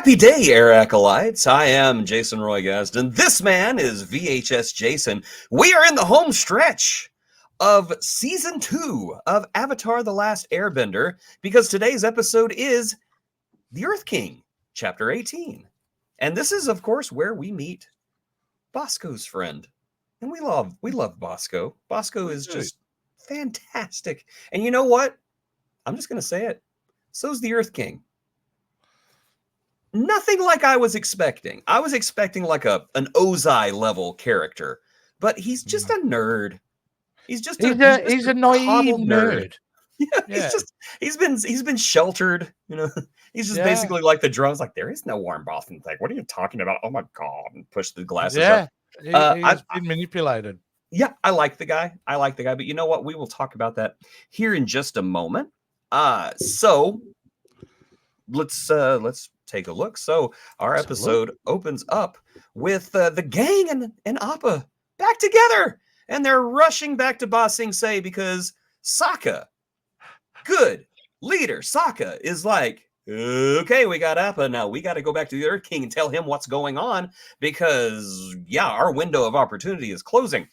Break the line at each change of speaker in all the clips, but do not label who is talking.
Happy day, Air Acolytes. I am Jason Roygast, and this man is VHS Jason. We are in the home stretch of Season 2 of Avatar: The Last Airbender, because today's episode is The Earth King, Chapter 18. And this is, of course, where we meet Bosco's friend. And we love Bosco. Bosco is just fantastic. And you know what? I'm just going to say it. So's the Earth King. Nothing like I was expecting. I was expecting like an Ozai level character, but he's just a nerd. He's a
naive nerd.
Yeah, he's been sheltered. You know, he's just basically like the drones. Like, there is no warm bath. And like, what are you talking about? Oh my god! And push the glasses up.
He's been manipulated.
Yeah, I like the guy. But you know what? We will talk about that here in just a moment. So let's take a look. So our episode opens up with the Gaang and Appa back together, and they're rushing back to Ba Sing Se because Sokka, good leader Sokka, is like, okay, we got Appa now. We got to go back to the Earth King and tell him what's going on because our window of opportunity is closing.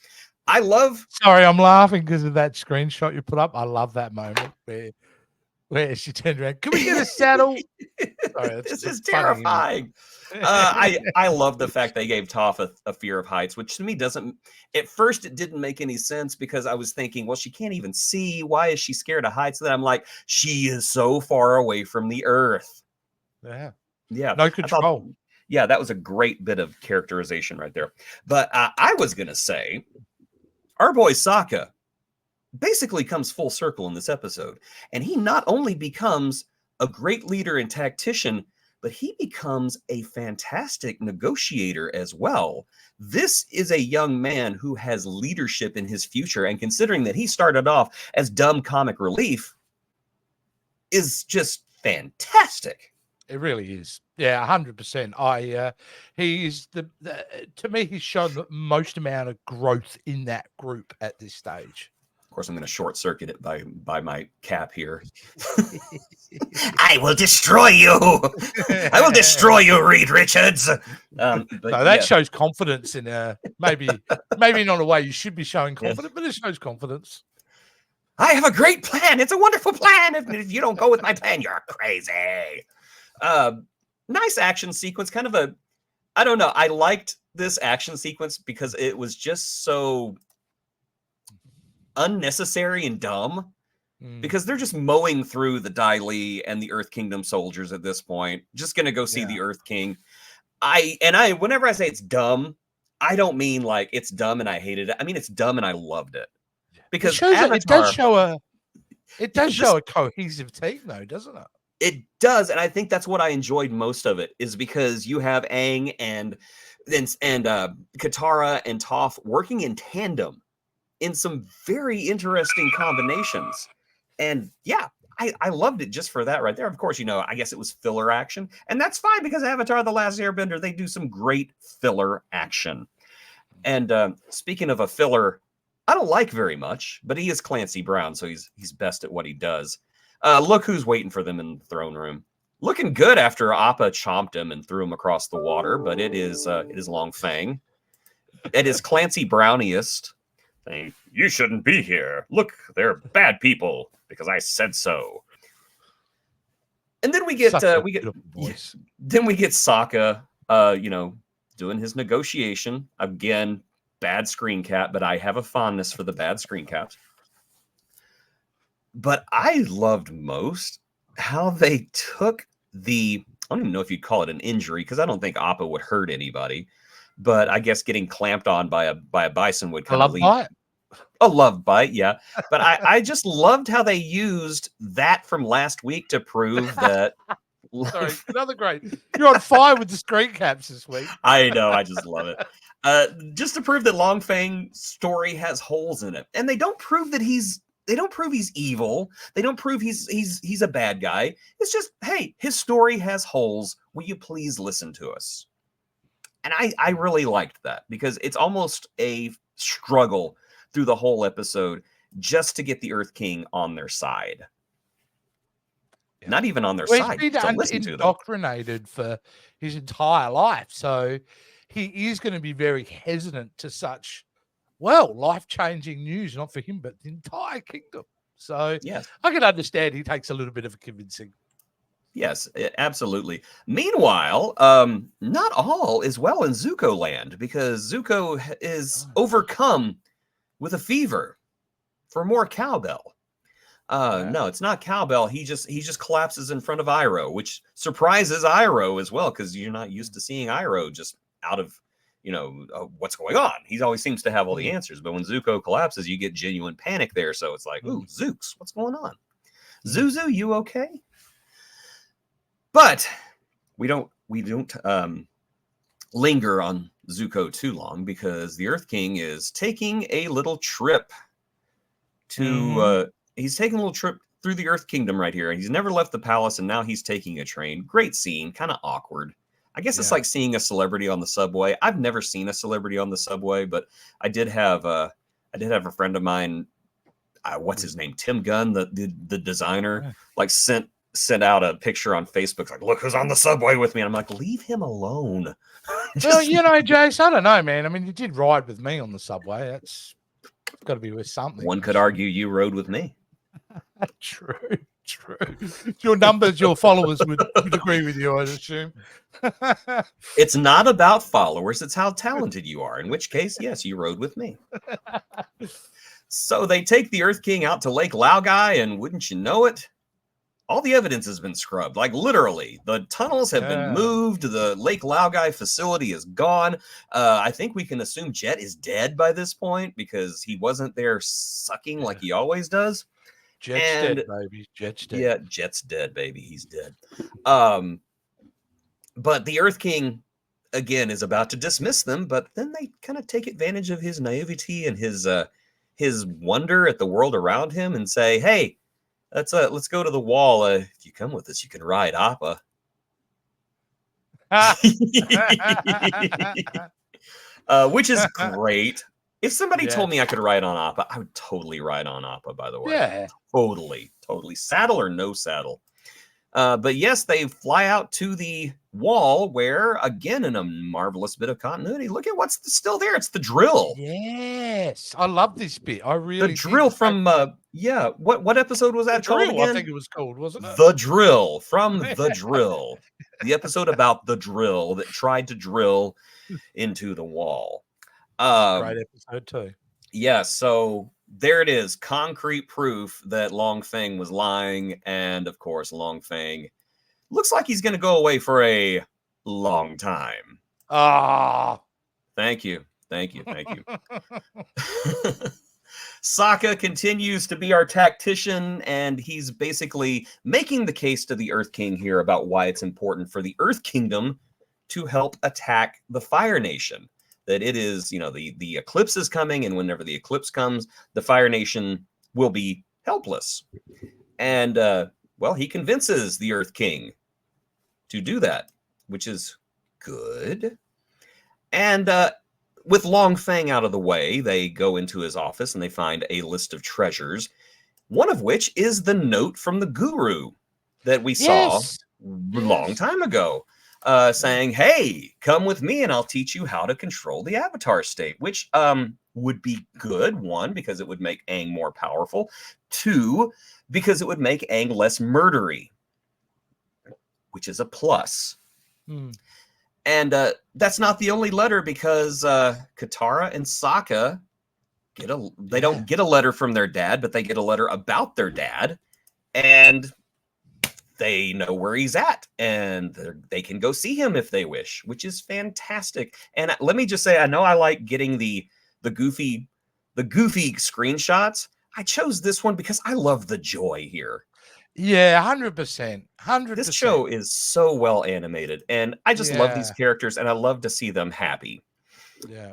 Sorry, I'm laughing because of that screenshot you put up. I love that moment where she turned around. Can we get a saddle? Sorry,
this is terrifying. I love the fact they gave Toph a fear of heights, which to me doesn't. At first, it didn't make any sense because I was thinking, well, she can't even see. Why is she scared of heights? And then I'm like, she is so far away from the earth.
Yeah,
no
control.
That was a great bit of characterization right there. But I was gonna say, our boy Sokka basically comes full circle in this episode, and he not only becomes a great leader and tactician, but he becomes a fantastic negotiator as well. This is a young man who has leadership in his future, and considering that he started off as dumb comic relief, is just fantastic.
It really is. Yeah, 100%. He's to me, he's shown the most amount of growth in that group at this stage.
Of course, I'm going to short circuit it by my cap here. I will destroy you. I will destroy you, Reed Richards.
That shows confidence in maybe not a way you should be showing confidence, but it shows confidence.
I have a great plan. It's a wonderful plan. If you don't go with my plan, you're crazy. Nice action sequence. Kind of I don't know. I liked this action sequence because it was just so unnecessary and dumb, because they're just mowing through the Dai Li and the Earth Kingdom soldiers at this point, just gonna go see the Earth King. Whenever I say it's dumb, I don't mean like it's dumb and I hated it. I mean it's dumb and I loved it, because
it does show a cohesive team, though, doesn't it?
It does, and I think that's what I enjoyed most of it, is because you have Aang and Katara and Toph working in tandem in some very interesting combinations. And I loved it just for that right there. Of course, I guess it was filler action, and that's fine because Avatar: The Last Airbender, they do some great filler action. And speaking of a filler I don't like very much, but he is Clancy Brown, so he's best at what he does. Look who's waiting for them in the throne room. Looking good after Appa chomped him and threw him across the water, but it is Long Fang. It is Clancy Browniest. Saying, you shouldn't be here. Look, they're bad people because I said so. And then we get Sokka, doing his negotiation again. Bad screen cap, but I have a fondness for the bad screen caps. But I loved most how they took I don't even know if you'd call it an injury, because I don't think Appa would hurt anybody. But I guess getting clamped on by a bison would kind of lead. A love bite, yeah. But I just loved how they used that from last week to prove that.
Sorry, another great. You're on fire with the screen caps this week.
I know, I just love it. Just to prove that Long Fang's story has holes in it, and they don't prove he's evil. They don't prove he's a bad guy. It's just, hey, his story has holes. Will you please listen to us? And I really liked that, because it's almost a struggle through the whole episode just to get the Earth King on their side. not even on their
Well, he's
side. You
been
still listen to them.
indoctrinated for his entire life, so he is going to be very hesitant to such, well, life-changing news, not for him, but the entire kingdom. So
Yes.
I can understand he takes a little bit of a convincing.
Yes, absolutely. Meanwhile, not all is well in Zuko land because Zuko is overcome with a fever for more cowbell. No, it's not cowbell. He just collapses in front of Iroh, which surprises Iroh as well because you're not used to seeing Iroh just out of what's going on. He always seems to have all the answers, but when Zuko collapses, you get genuine panic there. So it's like, ooh, Zooks, what's going on? Zuzu, you okay? But we don't linger on Zuko too long because the Earth King is taking a little trip to he's taking a little trip through the Earth Kingdom right here. He's never left the palace and now he's taking a train. Great scene, kind of awkward. I guess it's like seeing a celebrity on the subway. I've never seen a celebrity on the subway, but I did have a friend of mine, what's his name, Tim Gunn, the designer, like sent out a picture on Facebook, like, look who's on the subway with me. And I'm like, leave him alone.
Well, Jace, I don't know, man. I mean, you did ride with me on the subway. That's got to be with something.
One could argue you rode with me.
True. Your numbers, your followers would agree with you, I'd assume.
It's not about followers, it's how talented you are, in which case, yes, you rode with me. So they take the Earth King out to Lake Laogai, and wouldn't you know it, all the evidence has been scrubbed. Like, literally, the tunnels have been moved. The Lake Laogai facility is gone. I think we can assume Jet is dead by this point because he wasn't there sucking like he always does.
Jet's dead, baby. Jet's dead.
Yeah, Jet's dead, baby. He's dead. But the Earth King, again, is about to dismiss them, but then they kind of take advantage of his naivety and his wonder at the world around him and say, hey, let's go to the wall. If you come with us, you can ride Appa. Which is great. If somebody told me I could ride on Appa, I would totally ride on Appa, by the way.
Yeah.
Totally. Saddle or no saddle. But yes, they fly out to the wall where, again, in a marvelous bit of continuity, look at what's still there. It's the drill.
Yes. I love this bit. I really
The drill from, what episode was that called again?
I think it was called, wasn't it?
The Drill, from The Drill. The episode about the drill that tried to drill into the wall.
Great episode too.
Yeah, so there it is. Concrete proof that Long Feng was lying. And of course, Long Feng looks like he's going to go away for a long time. Thank you. Sokka continues to be our tactician, and he's basically making the case to the Earth King here about why it's important for the Earth Kingdom to help attack the Fire Nation. That it is, the eclipse is coming, and whenever the eclipse comes, the Fire Nation will be helpless. And, he convinces the Earth King to do that, which is good. And with Long Feng out of the way, they go into his office and they find a list of treasures, one of which is the note from the guru that we saw a long time ago. Saying, hey, come with me and I'll teach you how to control the Avatar state, which would be good. One, because it would make Aang more powerful. Two, because it would make Aang less murdery, which is a plus. And that's not the only letter, because Katara and Sokka they don't get a letter from their dad, but they get a letter about their dad. And they know where he's at, and they can go see him if they wish, which is fantastic. And let me just say, I know I like getting the goofy screenshots. I chose this one because I love the joy here.
Yeah, 100%.
This show is so well animated, and I just love these characters, and I love to see them happy.
Yeah.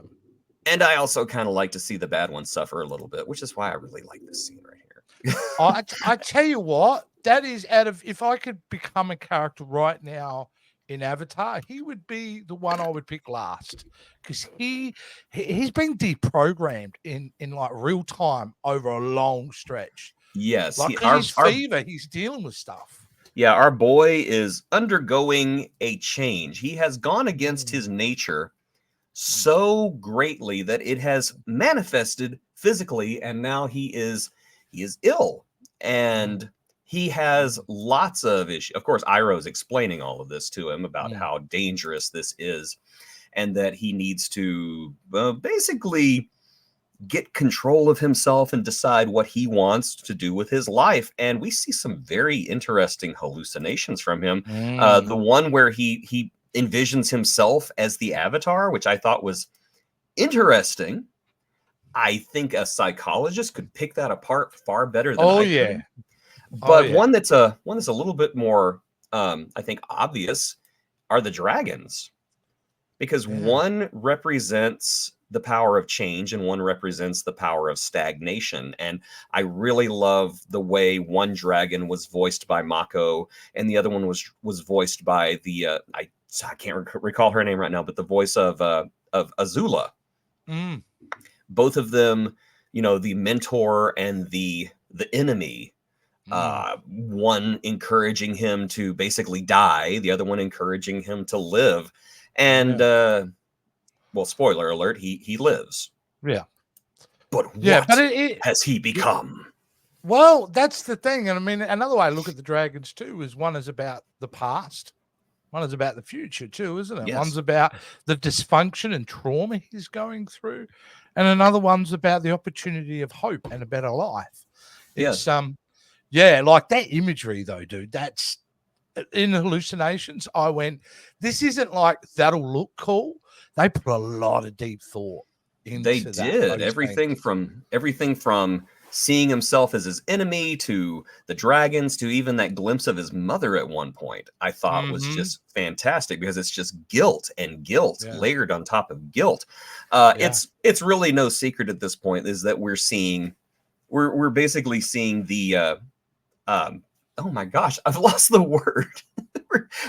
And I also kind of like to see the bad ones suffer a little bit, which is why I really like this scene right here.
I tell you what, that is if I could become a character right now in Avatar, he would be the one I would pick last, because he's been deprogrammed in like real time over a long stretch.
Yes,
like his fever, he's dealing with stuff.
Yeah, our boy is undergoing a change. He has gone against his nature so greatly that it has manifested physically, and now he is ill, and he has lots of issues. Of course, Iroh's explaining all of this to him about how dangerous this is, and that he needs to basically get control of himself and decide what he wants to do with his life. And we see some very interesting hallucinations from him. The one where he envisions himself as the Avatar, which I thought was interesting. I think a psychologist could pick that apart far better than I could. But one that's a little bit more, I think, obvious are the dragons, because one represents the power of change and one represents the power of stagnation. And I really love the way one dragon was voiced by Mako and the other one was voiced by the I can't recall her name right now, but the voice of Azula. Both of them, the mentor and the enemy. One encouraging him to basically die, the other one encouraging him to live. And well, spoiler alert, he lives.
Yeah.
But what has he become?
Well, that's the thing. And I mean, another way I look at the dragons too is one is about the past, one is about the future too, isn't it?
Yes.
One's about the dysfunction and trauma he's going through, and another one's about the opportunity of hope and a better life. It's like that imagery though, dude. That's in hallucinations. I went, this isn't like that'll look cool. They put a lot of deep thought into
They did everything from seeing himself as his enemy to the dragons to even that glimpse of his mother at one point. I thought was just fantastic, because it's just guilt and guilt layered on top of guilt. It's really no secret at this point is that we're basically seeing the oh my gosh, I've lost the word.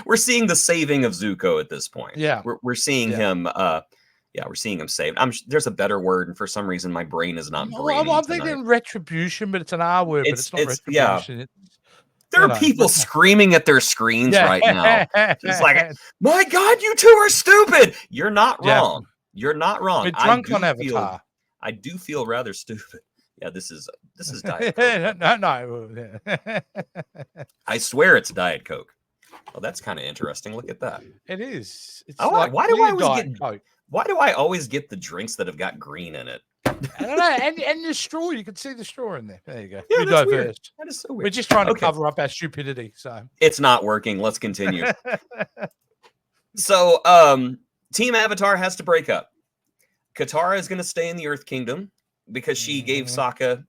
we're seeing the saving of Zuko at this point.
Yeah,
we're seeing him. We're seeing him saved. There's a better word, and for some reason, my brain is not braining.
I'm thinking retribution, but it's an R word. But it's not retribution.
There are people screaming at their screens right now. It's like, my God, you two are stupid. You're not wrong. You're not wrong.
We're drunk on Avatar.
I do feel rather stupid. Yeah, this is Diet Coke.
No.
I swear it's Diet Coke. Oh, that's kind of interesting. Look at that.
It is. It's
like, why do I always get the drinks that have got green in it?
I don't know. And the straw, you can see the straw in there. There you go.
Yeah, that's weird. That is so weird.
We're just trying to cover up our stupidity. So
it's not working. Let's continue. So, Team Avatar has to break up. Katara is going to stay in the Earth Kingdom because she gave Sokka.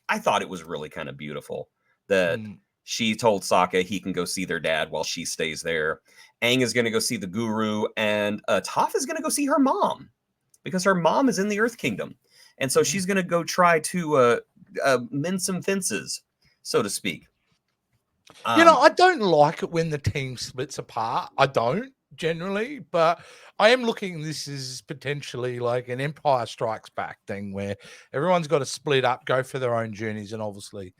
I thought it was really kind of beautiful that she told Sokka he can go see their dad while she stays there. Aang is going to go see the guru, and Toph is going to go see her mom because her mom is in the Earth Kingdom. And so she's going to go try to mend some fences, so to speak.
I don't like it when the team splits apart. I don't generally, but I am looking this is potentially like an Empire Strikes Back thing where everyone's got to split up, go for their own journeys, and obviously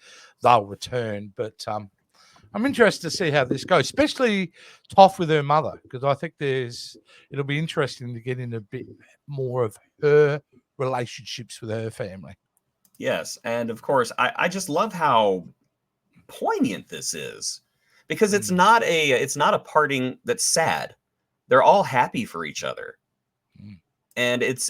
they'll return. But I'm interested to see how this goes, especially Toph with her mother, because I think it'll be interesting to get in a bit more of her relationships with her family.
Yes, and of course, I just love how poignant this is, because it's not a parting that's sad. They're all happy for each other. And it's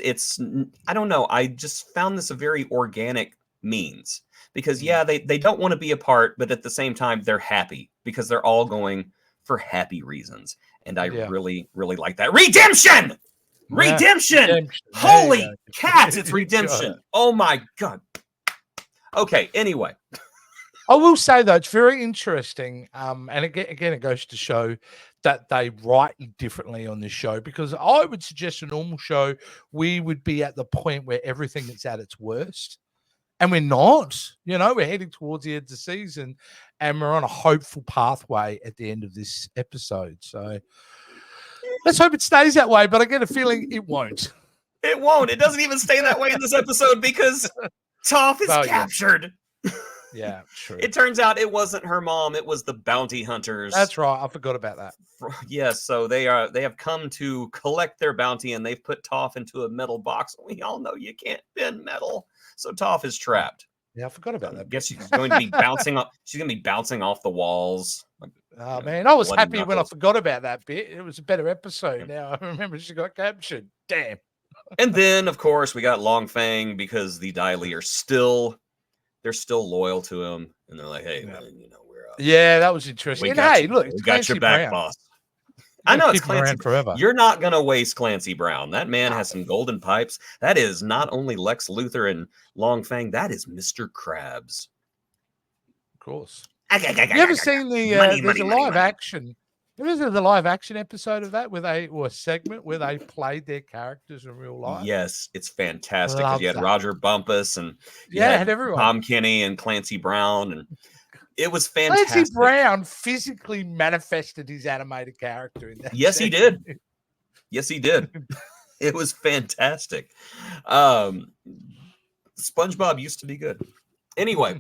I don't know, I just found this a very organic means, because they don't want to be apart, but at the same time they're happy because they're all going for happy reasons. And I really like that. Redemption. Holy cats, it's redemption. Oh my God. Okay, anyway.
I will say, though, it's very interesting. And again, it goes to show that they write differently on this show, because I would suggest a normal show, we would be at the point where everything is at its worst. And we're not. We're heading towards the end of the season, and we're on a hopeful pathway at the end of this episode. So let's hope it stays that way, but I get a feeling it won't.
It won't. It doesn't even stay that way in this episode because Toph is captured.
Yeah, true.
It turns out it wasn't her mom, it was the bounty hunters.
That's right. I forgot about that.
Yes, so they have come to collect their bounty, and they've put Toph into a metal box. We all know you can't bend metal, so Toph is trapped.
Yeah, I forgot about
I
that.
guess she's going to be bouncing off. She's going to be bouncing off the walls.
Oh man, I was
bloody
happy when I
knuckles.
forgot about that bit. It was a better episode. Now I remember she got captured. Damn.
And then, of course, we got Long Fang because the Dai Li are still loyal to him, and they're like, "Hey, man, we're
Yeah, that was interesting.
we
And
got
hey,
you.
look,
We
it's
got your
Clancy
back,
Brown.
boss."
You
I know
gotta
it's
keep him around
Clancy
forever.
You're not gonna waste Clancy Brown. That man has some golden pipes. That is not only Lex Luthor and Long Fang. That is Mr. Krabs.
Of course. You ever seen the? There's a live
money.
action. There is the live action episode of that or a segment where they played their characters in real life.
Yes, it's fantastic because
Love
you had
that.
Roger Bumpus and you
Yeah,
had
had everyone.
Tom Kenny and Clancy Brown, and it was fantastic.
Clancy Brown physically manifested his animated character in that.
Yes, he did. Yes, he did. It was fantastic. SpongeBob used to be good. Anyway,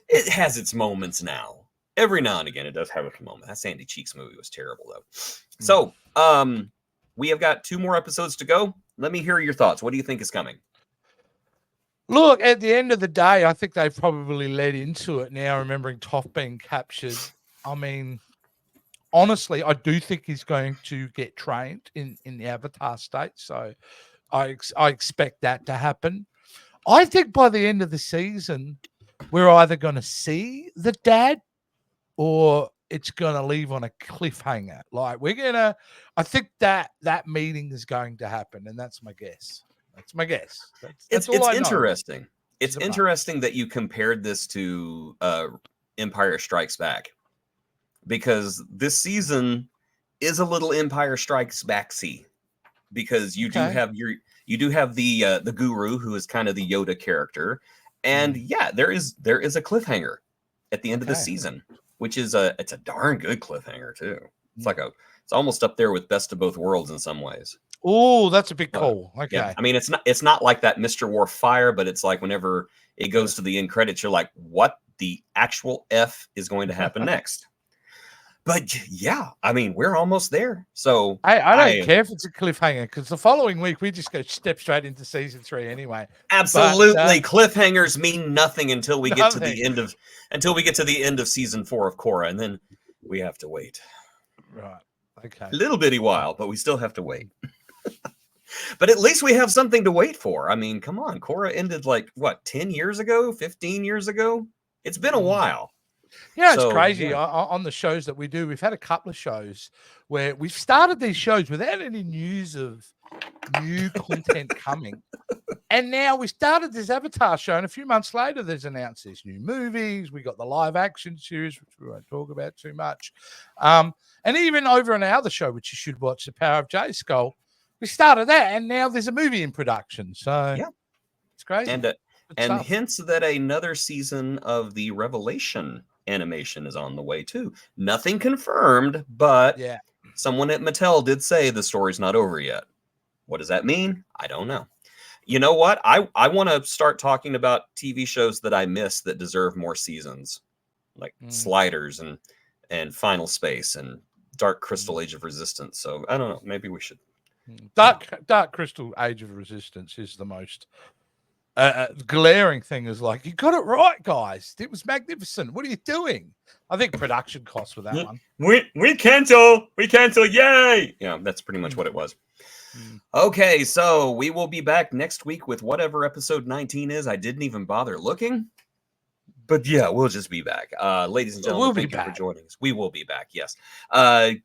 it has its moments now. Every now and again, it does have its moment. That Sandy Cheeks movie was terrible, though. So, we have got 2 more episodes to go. Let me hear your thoughts. What do you think is coming?
Look, at the end of the day, I think they probably led into it now, remembering Toph being captured. I mean, honestly, I do think he's going to get trained in the Avatar state. So I expect that to happen. I think by the end of the season, we're either going to see the dad or it's going to leave on a cliffhanger. Like I think that meeting is going to happen. And that's my guess. That's my guess. That's all I know.
Interesting. It's interesting that you compared this to Empire Strikes Back, because this season is a little Empire Strikes Back-y, because you do have the guru, who is kind of the Yoda character, and there is a cliffhanger at the end of the season, which is it's a darn good cliffhanger too. It's it's almost up there with Best of Both Worlds in some ways.
Oh, that's a big call. Okay.
Yeah. I mean, it's not like that Mr. War Fire, but it's like whenever it goes to the end credits, you're like, what the actual F is going to happen next? But yeah, I mean, we're almost there. So
I don't care if it's a cliffhanger, because the following week we just go step straight into season 3 anyway.
Absolutely. Cliffhangers mean nothing until we get to the end of season 4 of Korra, and then we have to wait.
Right. Okay.
A little bitty while, but we still have to wait. But at least we have something to wait for. I mean, come on. Korra ended 10 years ago, 15 years ago? It's been a while.
Yeah, it's crazy. Yeah. On the shows that we do, we've had a couple of shows where we've started these shows without any news of new content coming. And now we started this Avatar show, and a few months later, there's announced these new movies. We got the live action series, which we won't talk about too much. And even over on our other show, which you should watch, The Power of J Skull, we started that, and now there's a movie in production. So yeah, it's crazy.
And hints that another season of the Revelation animation is on the way too. Nothing confirmed, but someone at Mattel did say the story's not over yet. What does that mean? I don't know. You know what? I want to start talking about TV shows that I miss that deserve more seasons, like Sliders and Final Space and Dark Crystal Age of Resistance. So I don't know. Maybe we should.
Dark Crystal Age of Resistance is the most glaring thing. Is like, you got it right, guys. It was magnificent. What are you doing? I think production costs for that one.
We cancel. Yay! Yeah, that's pretty much what it was. Okay, so we will be back next week with whatever episode 19 is. I didn't even bother looking. But yeah, we'll just be back. Ladies and gentlemen, thank you for joining us. We will be back, yes.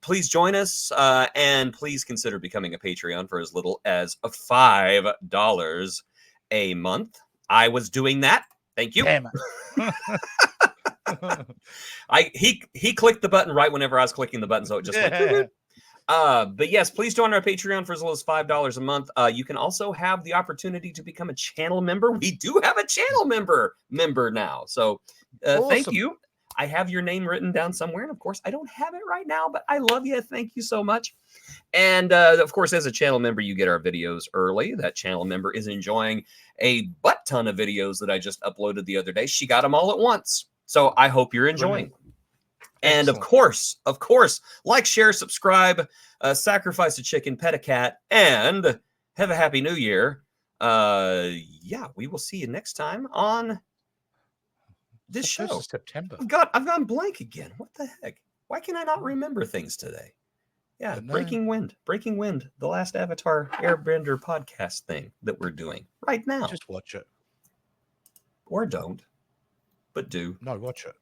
Please join us, and please consider becoming a Patreon for as little as $5 a month. I was doing that. Thank you.
Damn it.
He clicked the button right whenever I was clicking the button, so it just went. But yes, please join our Patreon for as little as $5 a month. You can also have the opportunity to become a channel member. We do have a channel member now. So awesome. Thank you. I have your name written down somewhere. And of course, I don't have it right now, but I love you. Thank you so much. And of course, as a channel member, you get our videos early. That channel member is enjoying a butt ton of videos that I just uploaded the other day. She got them all at once. So I hope you're enjoying them. And of course, like, share, subscribe, sacrifice a chicken, pet a cat, and have a happy new year. Yeah, we will see you next time on this show.
1st of September.
I've gone blank again. What the heck? Why can I not remember things today? Yeah, Breaking Wind, the last Avatar Airbender podcast thing that we're doing right now.
Just watch it.
Or don't, but do.
No, watch it.